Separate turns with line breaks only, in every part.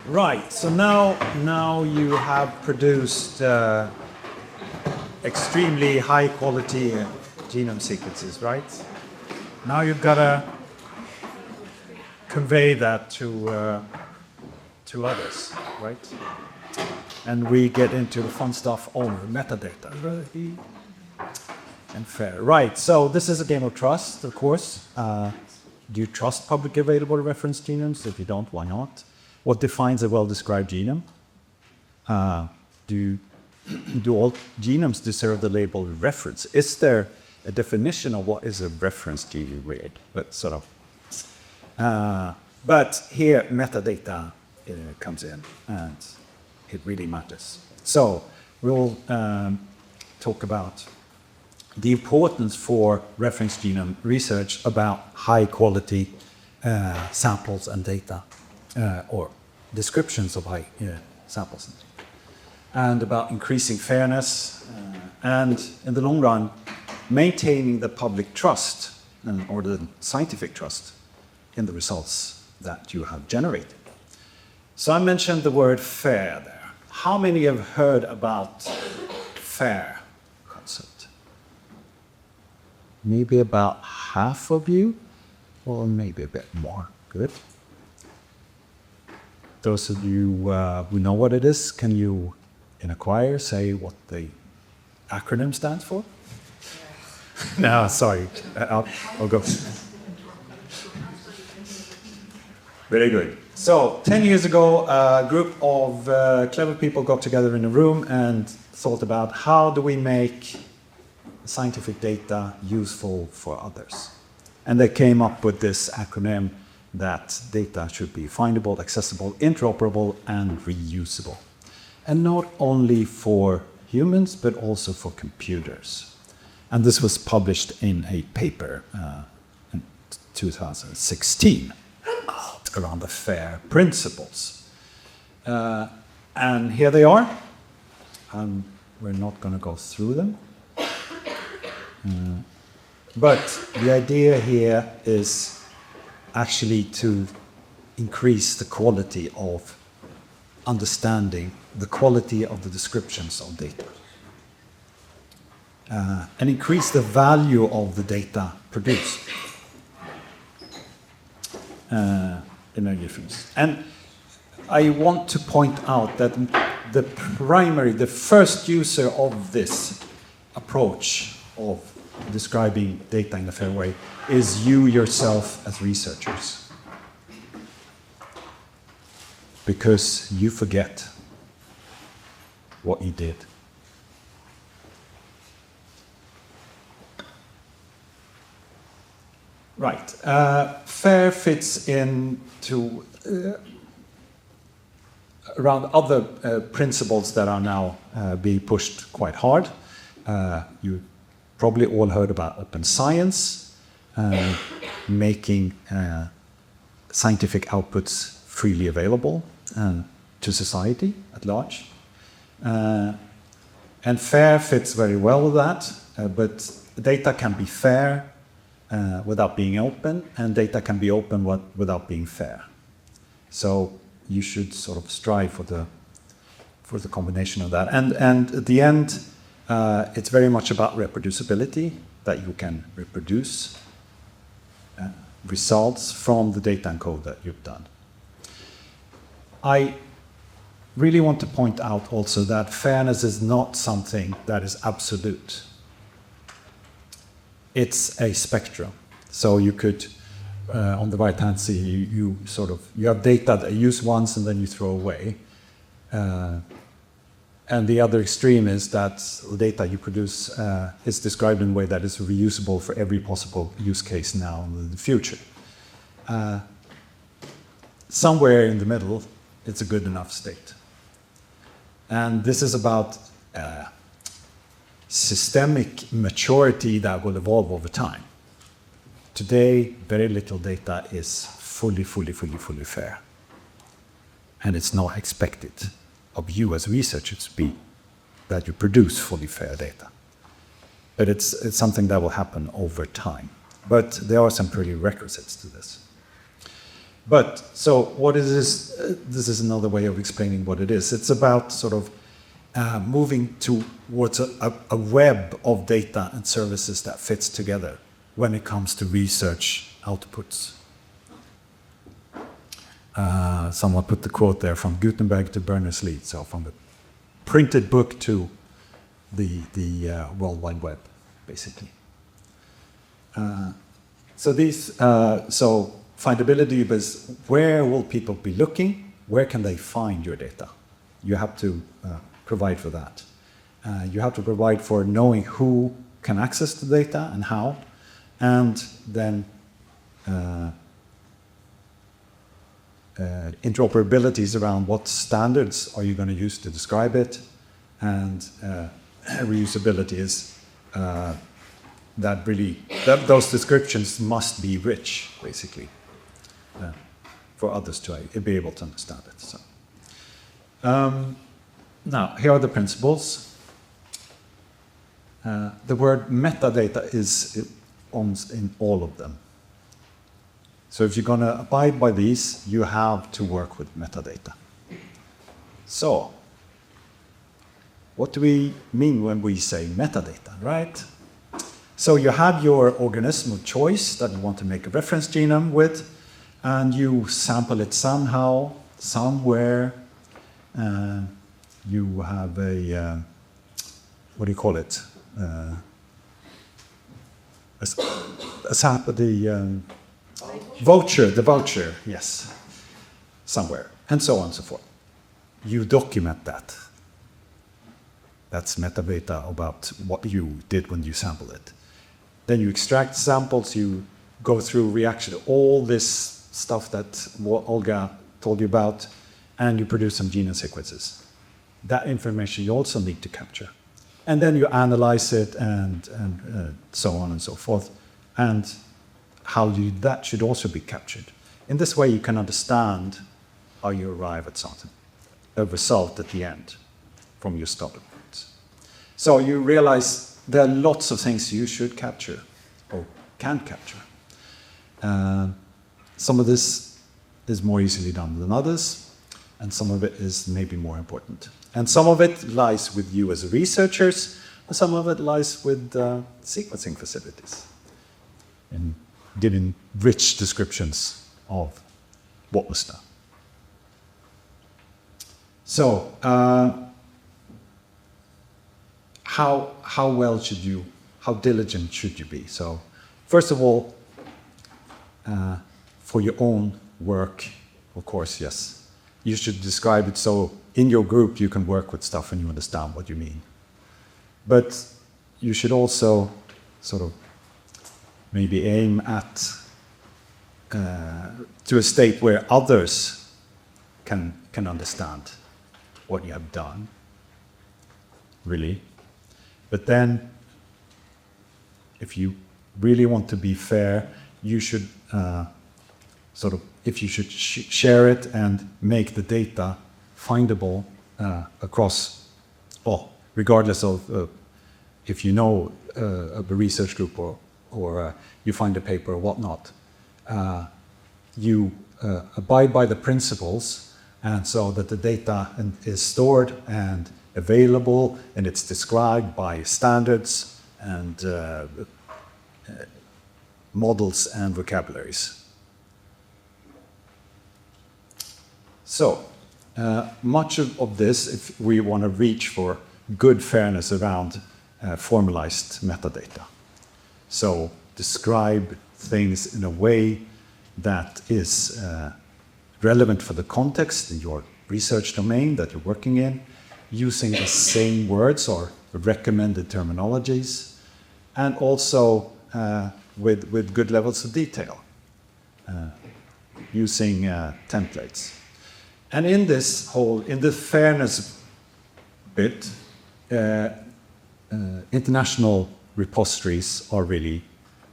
Right, so now you have produced extremely high quality genome sequences, right? Now you've got to convey that to others, right? And we get into the fun stuff on metadata. And fair. Right, so this is a game of trust, of course. Do you trust publicly available reference genomes? If you don't, why not? What defines a well-described genome? Do all genomes deserve the label reference? Is there a definition of what is a reference genome? Weird, but sort of. But here, metadata comes in, and it really matters. So we'll talk about the importance for reference genome research about high-quality samples and data, or descriptions of high samples, and about increasing fairness, and in the long run, maintaining the public trust or the scientific trust in the results that you have generated. So I mentioned the word fair there. How many have heard about fair concept? Maybe about half of you, or maybe a bit more. Good. Those of you who know what it is, can you, in a choir, say what the acronym stands for? No, sorry. I'll go. Very good. So, 10 years ago, a group of clever people got together in a room and thought about how do we make scientific data useful for others. And they came up with this acronym that data should be findable, accessible, interoperable, and reusable. And not only for humans, but also for computers. And this was published in a paper in 2016 around the FAIR principles. And here they are. We're not going to go through them. But the idea here is actually to increase the quality of understanding, the quality of the descriptions of data. And increase the value of the data produced. In a difference. And I want to point out that the first user of this approach of describing data in a fair way is you yourself as researchers. Because you forget what you did. Right. FAIR fits into around other principles that are now being pushed quite hard. You probably all heard about open science, making scientific outputs freely available to society at large. And FAIR fits very well with that, but data can be fair without being open, and data can be open without being fair. So you should sort of strive for the combination of that. And at the end, it's very much about reproducibility, that you can reproduce results from the data and code that you've done. I really want to point out also that fairness is not something that is absolute. It's a spectrum. So you could, on the right-hand side, you have data that you use once and then you throw away. And the other extreme is that the data you produce is described in a way that is reusable for every possible use case now and in the future. Somewhere in the middle, it's a good enough state. And this is about systemic maturity that will evolve over time. Today, very little data is fully fair. And it's not expected of you as researchers to be that you produce fully fair data. But it's something that will happen over time. But there are some prerequisites to this. But so what is this? This is another way of explaining what it is. It's about sort of moving towards a web of data and services that fits together when it comes to research outputs. Someone put the quote there, from Gutenberg to Berners-Lee, so from the printed book to the World Wide Web, basically. So findability is, where will people be looking? Where can they find your data? You have to provide for that. You have to provide for knowing who can access the data and how, and then interoperabilities around what standards are you going to use to describe it, and reusability is those descriptions must be rich, basically, for others to be able to understand it. So, now, here are the principles. The word metadata is in all of them. So if you're going to abide by these, you have to work with metadata. So, what do we mean when we say metadata, right? So you have your organism of choice that you want to make a reference genome with, and you sample it somehow, somewhere. You have a, what do you call it? The voucher, yes, somewhere, and so on and so forth. You document that. That's metadata about what you did when you sampled it. Then you extract samples, you go through reaction, all this stuff that Olga told you about, and you produce some genome sequences. That information you also need to capture. And then you analyze it and so on and so forth. And that should also be captured. In this way, you can understand how you arrive at something, a result at the end from your starting points. So you realize there are lots of things you should capture or can capture. Some of this is more easily done than others, and some of it is maybe more important. And some of it lies with you as researchers, and some of it lies with sequencing facilities in giving rich descriptions of what was done. So, how diligent should you be? So, first of all, for your own work, of course, yes, you should describe it so in your group you can work with stuff and you understand what you mean. But you should also sort of maybe aim at to a state where others can understand what you have done, really. But then, if you really want to be fair, you should share it and make the data findable across, regardless of if you know a research group or you find a paper or whatnot. You abide by the principles, and so that the data is stored and available, and it's described by standards and models and vocabularies. So, much of this, if we want to reach for good fairness around formalized metadata. So, describe things in a way that is relevant for the context in your research domain that you're working in, using the same words or recommended terminologies, and also with good levels of detail, using templates. And in the fairness bit, international repositories are really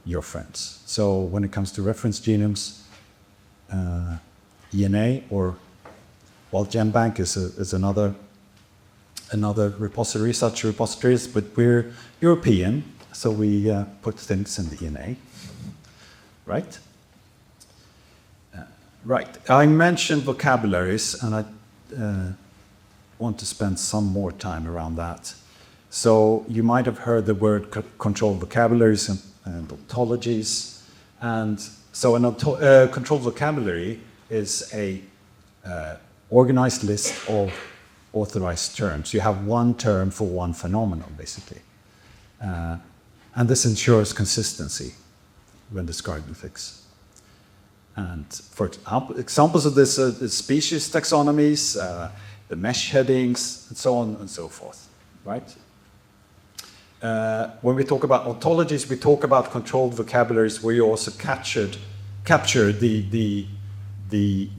your friends. So when it comes to reference genomes, ENA or GenBank is another repository, such repositories, but we're European, so we put things in the ENA, right? Right. I mentioned vocabularies, and I want to spend some more time around that. So you might have heard the word controlled vocabularies and ontologies. And so a controlled vocabulary is a organized list of authorized terms. You have one term for one phenomenon, basically. And this ensures consistency when describing things. And for examples of this are the species taxonomies, the mesh headings, and so on and so forth, right? When we talk about ontologies, we talk about controlled vocabularies where you also capture the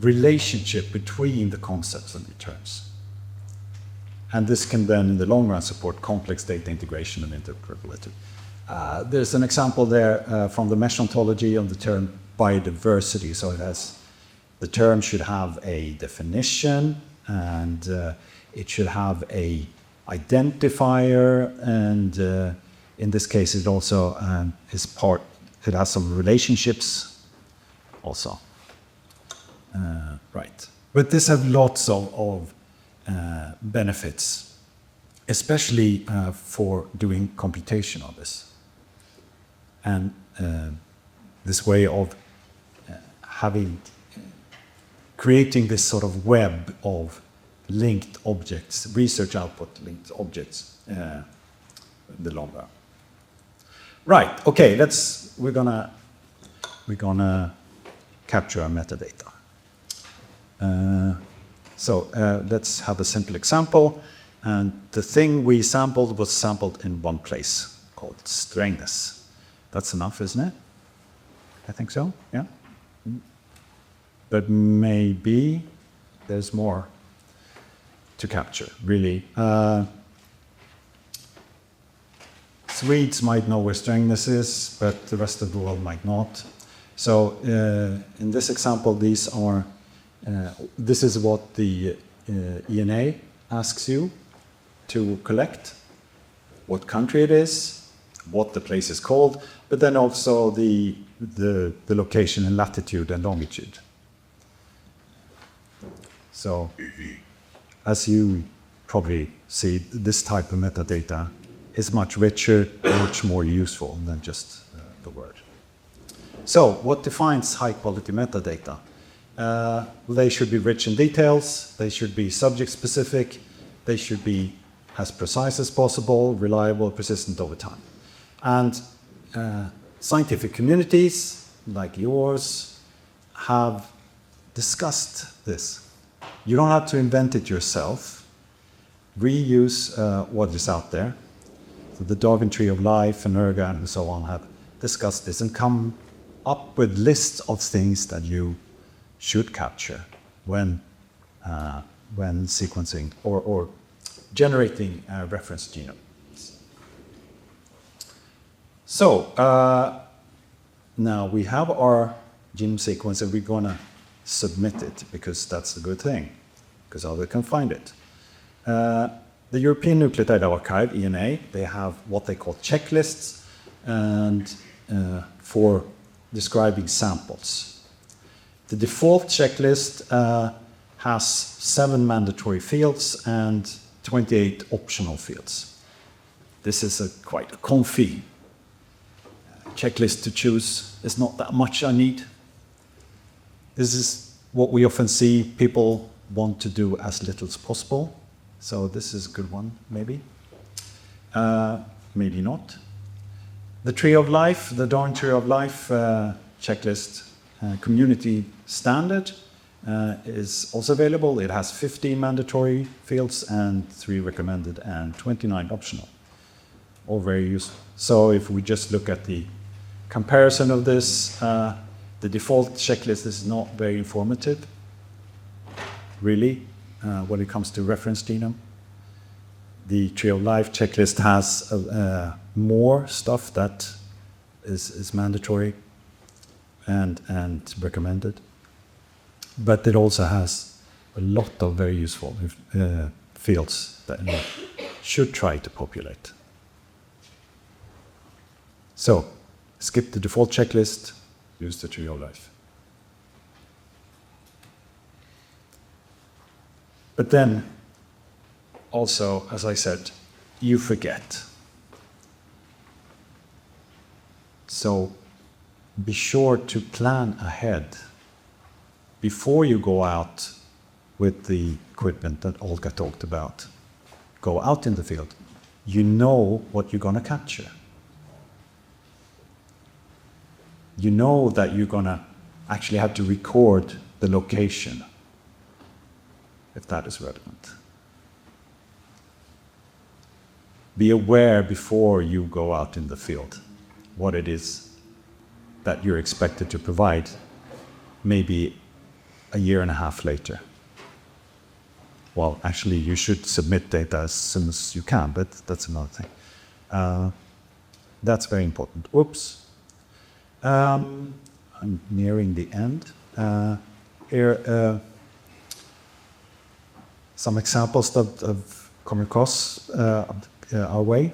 relationship between the concepts and the terms. And this can then, in the long run, support complex data integration and interoperability. There's an example there from the mesh ontology on the term biodiversity. So it has, the term should have a definition, and it should have a identifier, and in this case it also it has some relationships also. Right. But this has lots of benefits, especially for doing computation on this. And this way of creating this sort of web of linked objects, research output linked objects in the long run. Right, okay, we're gonna capture our metadata. So let's have a simple example. And the thing we sampled was sampled in one place called strangeness. That's enough, isn't it? I think so, yeah? But maybe there's more to capture, really. Swedes might know where strangeness is, but the rest of the world might not. So in this example, this is what the ENA asks you to collect, what country it is, what the place is called, but then also the location and latitude and longitude. So, as you probably see, this type of metadata is much richer, much more useful than just the word. So, what defines high-quality metadata? They should be rich in details, they should be subject-specific, they should be as precise as possible, reliable, persistent over time. And scientific communities like yours have discussed this. You don't have to invent it yourself. Reuse what is out there. So the Darwin Tree of Life and Erga and so on have discussed this and come up with lists of things that you should capture when sequencing or generating reference genomes. So now we have our genome sequence and we're going to submit it because that's the good thing, because others can find it. The European Nucleotide Archive, ENA, they have what they call checklists and for describing samples. The default checklist has 7 mandatory fields and 28 optional fields. This is quite a comfy checklist to choose. There's not that much I need. This is what we often see. People want to do as little as possible. So this is a good one, maybe. Maybe not. The Tree of Life, the Darwin Tree of Life checklist, community standard, is also available. It has 15 mandatory fields and 3 recommended and 29 optional. All very useful. So if we just look at the comparison of this, the default checklist is not very informative, really, when it comes to reference genome. The Tree of Life checklist has more stuff that is mandatory and recommended. But it also has a lot of very useful fields that you should try to populate. So, skip the default checklist, use the Tree of Life. But then, also, as I said, you forget. So be sure to plan ahead before you go out with the equipment that Olga talked about. Go out in the field. You know what you're going to capture. You know that you're going to actually have to record the location, if that is relevant. Be aware before you go out in the field what it is that you're expected to provide, maybe a year and a half later. Well, actually, you should submit data as soon as you can, but that's another thing. That's very important. Oops. I'm nearing the end. Here, some examples that have come across our way.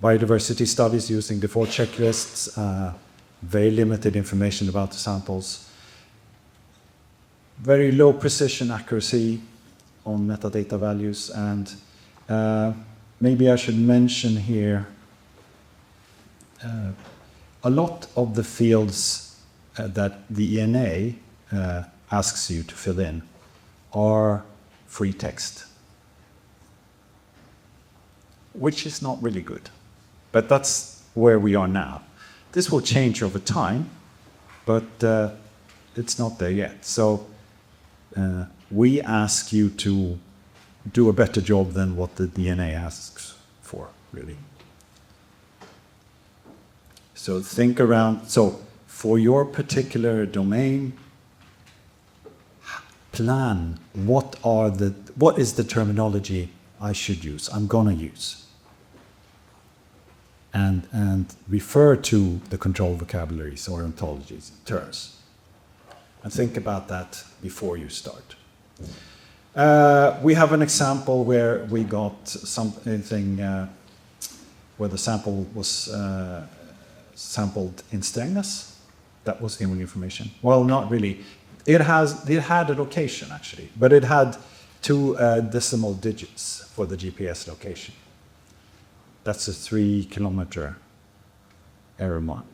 Biodiversity studies using default checklists, very limited information about the samples, very low precision accuracy on metadata values, and maybe I should mention here a lot of the fields that the ENA asks you to fill in are free text, which is not really good. But that's where we are now. This will change over time, but it's not there yet. So we ask you to do a better job than what the DNA asks for, really. So think around, so for your particular domain, plan what is the terminology I should use, I'm gonna use. And refer to the control vocabularies or ontologies, terms. And think about that before you start. We have an example where we got something where the sample was sampled in Strängnäs. That was the only information. Well, not really. It had a location, actually, but it had 2 decimal digits for the GPS location. That's a 3-kilometer error mark.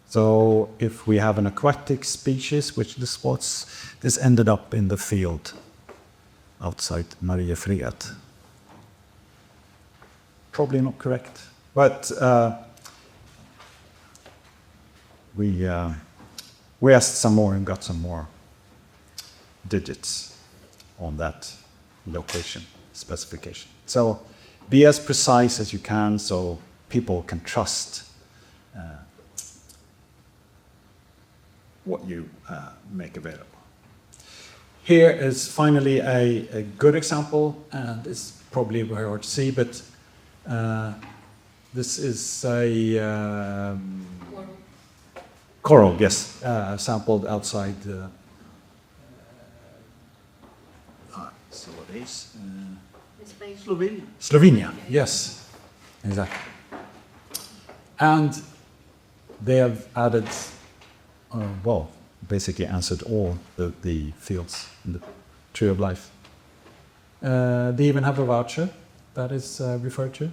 So if we have an aquatic species, which this was, this ended up in the field outside Mariefred. Probably not correct, but we asked some more and got some more digits on that location specification. So be as precise as you can so people can trust what you make available. Here is finally a good example, and it's probably very hard to see, but this is a coral, yes, sampled outside. So what is?
Slovenia.
Slovenia, yes, exactly. And they have added, well, basically answered all the fields in the tree of life. They even have a voucher that is referred to.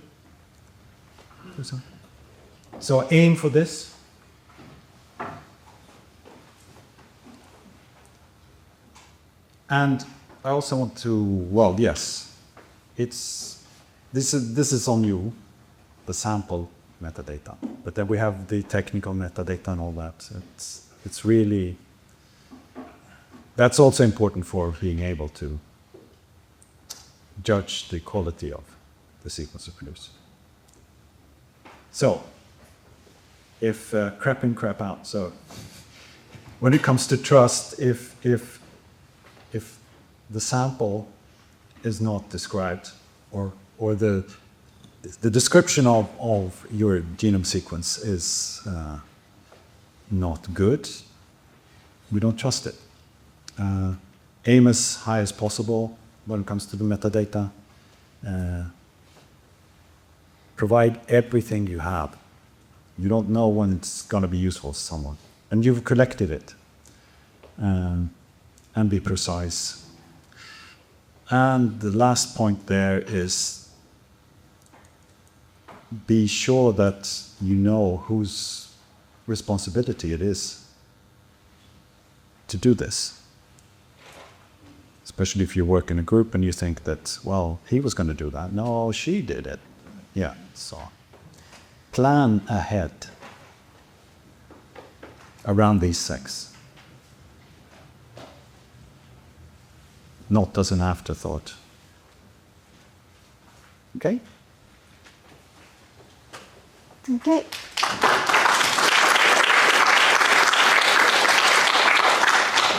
So aim for this. And I also want to, well, yes, this is on you, the sample metadata, but then we have the technical metadata and all that. It's really, that's also important for being able to judge the quality of the sequence you produce. So, if crap in, crap out. So, when it comes to trust, if the sample is not described, or the description of your genome sequence is not good, we don't trust it. Aim as high as possible when it comes to the metadata. Provide everything you have. You don't know when it's going to be useful to someone, and you've collected it. and be precise. And the last point there is be sure that you know whose responsibility it is to do this. Especially if you work in a group and you think that, well, he was going to do that. No, she did it. Yeah, so plan ahead around these 6. Not as an afterthought. Okay?
Okay.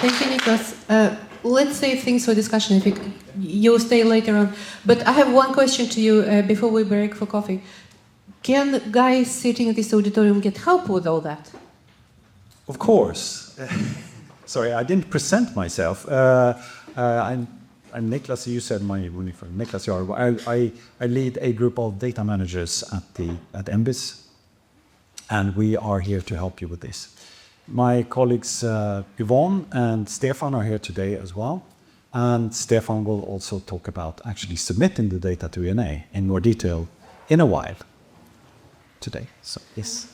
Thank you, Niklas. Let's save things for discussion if you'll stay later on. But I have one question to you before we break for coffee. Can guys sitting in this auditorium get help with all that?
Of course. Sorry, I didn't present myself. I'm Niklas, you said my uniform, Niklas Jareborg. I lead a group of data managers at MBIS, and we are here to help you with this. My colleagues Yvonne and Stefan are here today as well, and Stefan will also talk about actually submitting the data to ENA in more detail in a while today. So, yes.